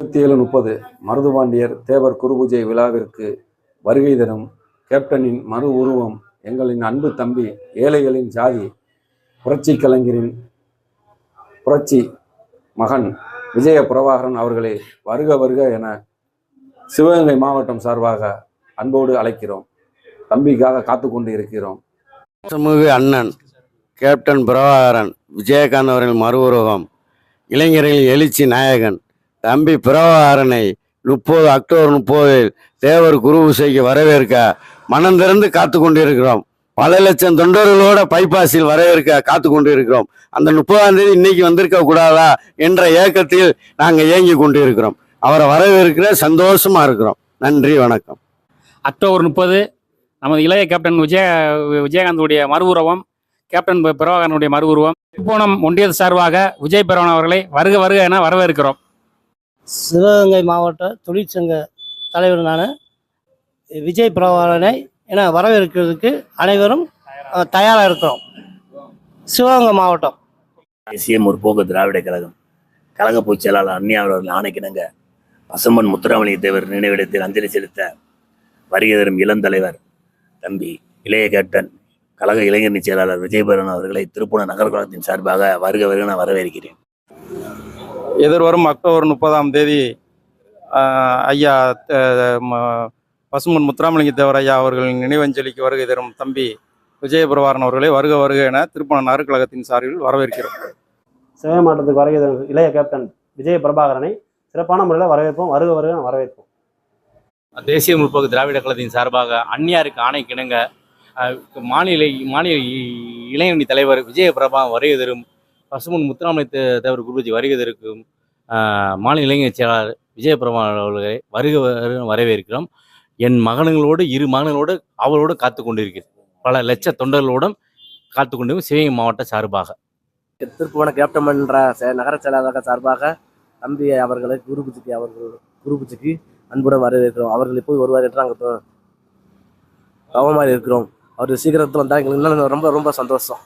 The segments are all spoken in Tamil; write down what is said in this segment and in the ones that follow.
27:30 மருதுபாண்டியர் தேவர் குருபூஜை விழாவிற்கு வருகை தரும் கேப்டனின் மறு உருவம் எங்களின் அன்பு தம்பி ஏழைகளின் ஜாதி புரட்சி கலைஞரின் புரட்சி மகன் விஜய பிரபாகரன் அவர்களை வருக வருக என சிவகங்கை மாவட்டம் சார்பாக அன்போடு அழைக்கிறோம். தம்பிக்காக காத்து கொண்டு இருக்கிறோம். சமூக அண்ணன் கேப்டன் பிரபாகரன் விஜயகாந்த் அவர்கள் மறு உருவம் இளைஞர்களின் எழுச்சி நாயகன் தம்பி பிரபாகரனை அக்டோபர் 30 தேவர் குரு பூசைக்கு வரவேற்க மனம் திறந்து காத்து கொண்டிருக்கிறோம். பல லட்சம் தொண்டர்களோட பைபாஸில் வரவேற்க காத்து கொண்டிருக்கிறோம். அந்த 30ஆம் தேதி இன்னைக்கு வந்திருக்க கூடாதா என்ற ஏக்கத்தில் நாங்கள் இயங்கி கொண்டிருக்கிறோம். அவரை வரவேற்கிற சந்தோஷமா இருக்கிறோம். நன்றி, வணக்கம். அக்டோபர் 30 நமது இளைய கேப்டன் விஜயகாந்துடைய மறு உருவம், கேப்டன் பிரபாகரனுடைய மறு உருவம். திருப்போணம் ஒன்றிய சார்பாக விஜய் பிரபாகரன் அவர்களை வருக வருக என வரவேற்கிறோம். சிவகங்கை மாவட்ட தொழிற்சங்க தலைவர் நான் விஜய் பிரபாகரனை என வரவேற்கிறதுக்கு அனைவரும் தயாராக இருக்கிறோம். சிவகங்கை மாவட்டம் தேசிய முற்போக்கு திராவிட கழகம் கழக பொதுச் செயலாளர் அந்நியா அவர்கள் ஆணைக்கிணங்க பசும்பொன் முத்துராமலிங்க தேவர் நினைவிடத்தில் அஞ்சலி செலுத்த வருகை தரும் இளந்தலைவர் தம்பி இளைய கேப்டன் கழக இளைஞரணி செயலாளர் விஜயபரன் அவர்களை திருப்பூணம் நகர் கழகத்தின் சார்பாக வருக வருக நான் வரவேற்கிறேன். எதிர்வரும் அக்டோபர் 30ஆம் தேதி ஐயா பசும்பொன் முத்துராமலிங்க தேவர் ஐயா அவர்களின் நினைவஞ்சலிக்கு வருகை தரும் தம்பி விஜயபிரபாகரன் அவர்களை வருக வருக என திருப்பூணம் நகர் கழகத்தின் சார்பில் வரவேற்கிறோம். சிவகங்கை மாவட்டத்துக்கு வருகை தரும் இளைய கேப்டன் விஜய பிரபாகரனை சிறப்பான முறையில் வரவேற்போம். வருக வருக வரவேற்போம். தேசிய முற்போக்கு திராவிட கழகத்தின் சார்பாக அந்நியாருக்கு ஆணைக்கிணங்க மாநில இளைஞரணி தலைவர் விஜய பிரபாகரன் வருகை தரும் பசும்பொன் முத்துராமலிங்க தேவர் குருபூஜை வருகை தரும் மாநில இளைஞர் செயலாளர் விஜய பிரபாகரன் அவர்களை வருக வரவேற்கிறோம். என் மகன்களோடு 2 மகன்களோடு அவளோடு காத்து கொண்டிருக்கிறேன். பல லட்ச தொண்டர்களோடும் காத்து கொண்டு சிவகங்கை மாவட்ட சார்பாக திருப்பூண கேப்டன் என்ற நகர செயலாளர் சார்பாக தம்பி அவர்களை குருபூஜைக்கு அன்புடன் வரவேற்கிறோம். அவர்கள் போய் வருவார் என்று நாங்கள் கவனமாக இருக்கிறோம். அவர் சீக்கிரத்தில் வந்தால் எங்களுக்கு இன்னும் ரொம்ப ரொம்ப சந்தோஷம்.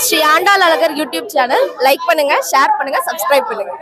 Sri Andal Azhagar YouTube channel like பண்ணுங்க, ஷேர் பண்ணுங்க, சப்ஸ்கிரைப் பண்ணுங்க.